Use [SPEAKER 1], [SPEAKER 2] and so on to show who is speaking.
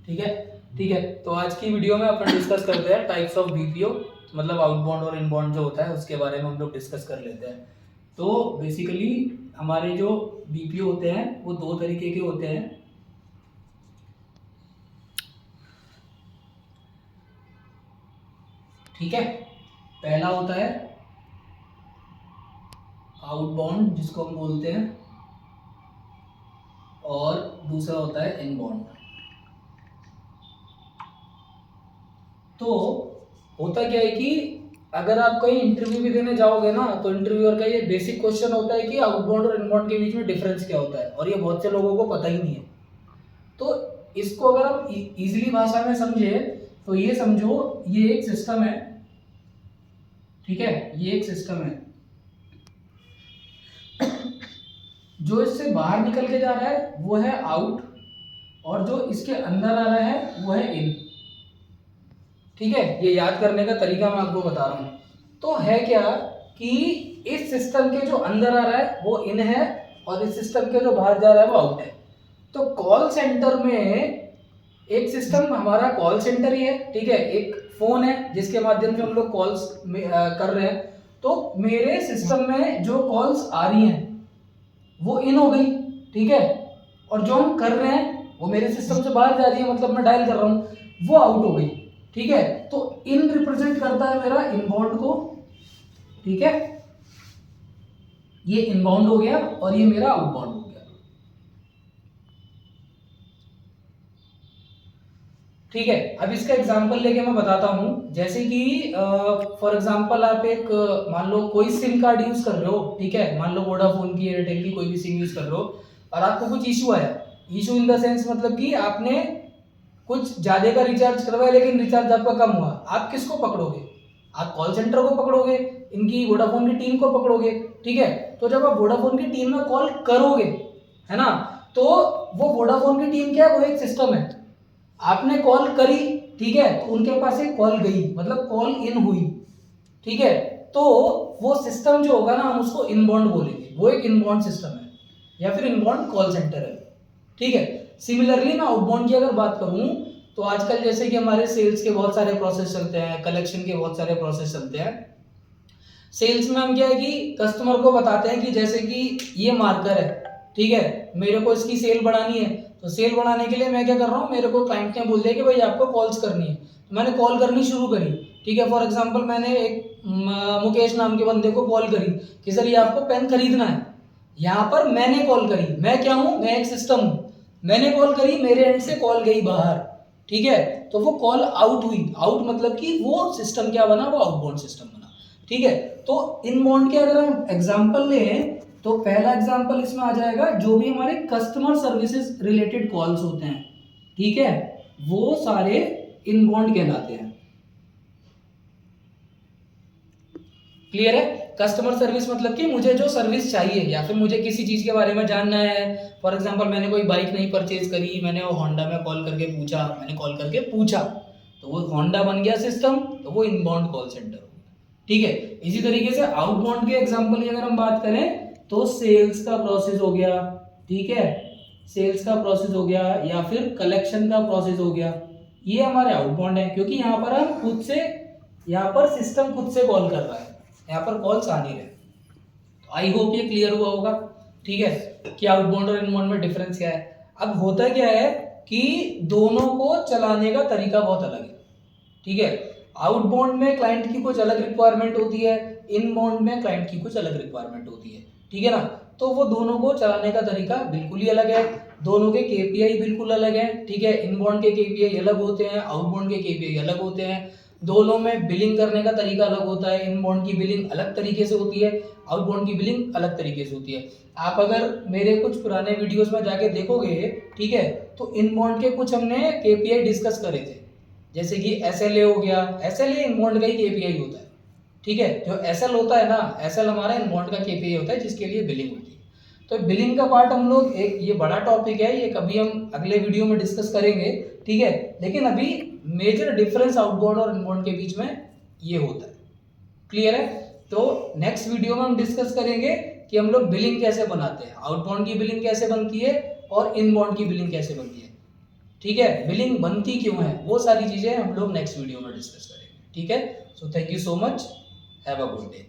[SPEAKER 1] ठीक है, ठीक है। तो आज की वीडियो में अपन डिस्कस करते हैं टाइप्स ऑफ बीपीओ, मतलब आउटबाउंड और इनबाउंड जो होता है उसके बारे में हम लोग डिस्कस कर लेते हैं। तो बेसिकली हमारे जो बीपीओ होते हैं वो दो तरीके के होते हैं। ठीक है, पहला होता है आउटबाउंड जिसको हम बोलते हैं, और दूसरा होता है इनबाउंड। तो होता क्या है कि अगर आप कहीं इंटरव्यू भी देने जाओगे ना, तो इंटरव्यूअर का ये बेसिक क्वेश्चन होता है कि आउटबाउंड और इनबाउंड के बीच में डिफरेंस क्या होता है, और ये बहुत से लोगों को पता ही नहीं है। तो इसको अगर हम इजीली भाषा में समझे तो ये समझो, ये एक सिस्टम है। ठीक है, ये एक सिस्टम है जो इससे बाहर निकल के जा रहा है वो है आउट, और जो इसके अंदर आ रहा है वो है इन। ठीक है, ये याद करने का तरीका मैं आपको बता रहा हूं। तो है क्या कि इस सिस्टम के जो अंदर आ रहा है वो इन है, और इस सिस्टम के जो बाहर जा रहा है वो आउट है। तो कॉल सेंटर में एक सिस्टम हमारा कॉल सेंटर ही है। ठीक है, एक फोन है जिसके माध्यम से हम लोग कॉल्स कर रहे हैं। तो मेरे सिस्टम में जो कॉल्स आ रही हैं वो इन हो गई। ठीक है, और जो हम कर रहे हैं वो मेरे सिस्टम से बाहर जा रही है, मतलब मैं डायल कर रहा हूं, वो आउट हो गई। ठीक है, तो इन रिप्रेजेंट करता है मेरा इनबाउंड को। ठीक है, ये इनबाउंड हो गया और ये मेरा आउटबाउंड हो गया। ठीक है, अब इसका एग्जांपल लेके मैं बताता हूं। जैसे कि फॉर एग्जांपल आप एक मान लो कोई सिम कार्ड यूज कर रहे हो। ठीक है, मान लो वोडाफोन की, एयरटेल की, कोई भी सिम यूज कर रहे हो, और आपको कुछ इशू आया। इशू इन द सेंस मतलब कि आपने कुछ ज्यादा का रिचार्ज करवाया लेकिन रिचार्ज आपका कम हुआ। आप किसको पकड़ोगे? आप कॉल सेंटर को पकड़ोगे, इनकी वोडाफोन की टीम को पकड़ोगे। ठीक है, तो जब आप वोडाफोन की टीम में कॉल करोगे, है ना, तो वो वोडाफोन की टीम क्या है, वो एक सिस्टम है। आपने कॉल करी, ठीक है, तो उनके पास एक कॉल गई, मतलब कॉल इन हुई। ठीक है, तो वो सिस्टम जो होगा ना, हम उसको इनबाउंड बोलेंगे। वो एक इनबाउंड सिस्टम है या फिर इनबाउंड कॉल सेंटर है। ठीक है, सिमिलरली मैं आउटबाउंड की अगर बात करूं तो आजकल जैसे कि हमारे सेल्स के बहुत सारे प्रोसेस चलते हैं, कलेक्शन के बहुत सारे प्रोसेस चलते हैं। सेल्स में हम क्या है कि कस्टमर को बताते हैं कि जैसे कि ये मार्कर है, ठीक है, मेरे को इसकी सेल बढ़ानी है। तो सेल बढ़ाने के लिए मैं क्या कर रहा हूँ, मेरे को क्लाइंट ने बोल दिया कि भाई आपको कॉल्स करनी है, तो मैंने कॉल करनी शुरू करी। ठीक है, फॉर एग्जांपल मैंने एक मुकेश नाम के बंदे को कॉल करी कि सर ये आपको पेन खरीदना है। यहाँ पर मैंने कॉल करी, मैं क्या हूँ, मैं एक सिस्टम हूँ। मैंने कॉल करी, मेरे एंड से कॉल गई बाहर। ठीक है, तो वो कॉल आउट हुई। आउट मतलब कि वो सिस्टम क्या बना, वो आउटबाउंड सिस्टम बना। ठीक है, तो इनबाउंड के अगर हम एग्जांपल लें तो पहला एग्जांपल इसमें आ जाएगा जो भी हमारे कस्टमर सर्विसेज रिलेटेड कॉल्स होते हैं। ठीक है, वो सारे इनबाउंड कहलाते हैं। क्लियर है? कस्टमर सर्विस मतलब कि मुझे जो सर्विस चाहिए या फिर मुझे किसी चीज के बारे में जानना है। फॉर एग्जांपल मैंने कोई बाइक नहीं परचेज करी, मैंने वो होंडा में कॉल करके पूछा, तो वो होंडा बन गया सिस्टम, तो वो इनबाउंड कॉल सेंटर हो गया। ठीक है, इसी तरीके से आउटबाउंड के एग्जांपल की अगर हम बात करें तो सेल्स का प्रोसेस हो गया। ठीक है, सेल्स का प्रोसेस हो गया या फिर कलेक्शन का प्रोसेस हो गया, ये हमारे आउटबाउंड है, क्योंकि यहाँ पर हम खुद से, यहाँ पर सिस्टम खुद से कॉल कर रहा है, यहाँ पर कॉल्स आ नहीं रहे। तो आई होप ये क्लियर हुआ होगा। ठीक है, कि आउटबाउंड और इनबाउंड में डिफरेंस क्या है। अब होता क्या है कि दोनों को चलाने का तरीका बहुत अलग है। ठीक है, आउटबाउंड में क्लाइंट की कुछ अलग रिक्वायरमेंट होती है, इनबाउंड में क्लाइंट की कुछ अलग रिक्वायरमेंट होती है। ठीक है ना, तो वो दोनों को चलाने का तरीका बिल्कुल ही अलग है। दोनों के केपीआई बिल्कुल अलग है। ठीक है, इनबाउंड के केपीआई अलग होते हैं, आउटबाउंड के केपीआई अलग होते हैं। दोनों में बिलिंग करने का तरीका अलग होता है। इनबाउंड की बिलिंग अलग तरीके से होती है, आउटबाउंड की बिलिंग अलग तरीके से होती है। आप अगर मेरे कुछ पुराने वीडियोस में जाके देखोगे, ठीक है, तो इनबाउंड के कुछ हमने केपीआई डिस्कस करे थे। जैसे कि एसएलए हो गया, एसएलए इनबाउंड का ही केपीआई होता है। ठीक है, जो एसएल होता है ना, एसएल हमारा इनबाउंड का केपीआई होता है जिसके लिए बिलिंग होती है। तो बिलिंग का पार्ट हम लोग, एक ये बड़ा टॉपिक है, ये कभी हम अगले वीडियो में डिस्कस करेंगे। ठीक है, लेकिन अभी मेजर डिफरेंस आउटबाउंड और इनबाउंड के बीच में ये होता है। क्लियर है? तो नेक्स्ट वीडियो में हम डिस्कस करेंगे कि हम लोग बिलिंग कैसे बनाते हैं, आउटबाउंड की बिलिंग कैसे बनती है और इनबाउंड की बिलिंग कैसे बनती है। ठीक है, बिलिंग बनती क्यों है, वो सारी चीज़ें हम लोग नेक्स्ट वीडियो में डिस्कस करेंगे। ठीक है, so thank you so much, have a good day.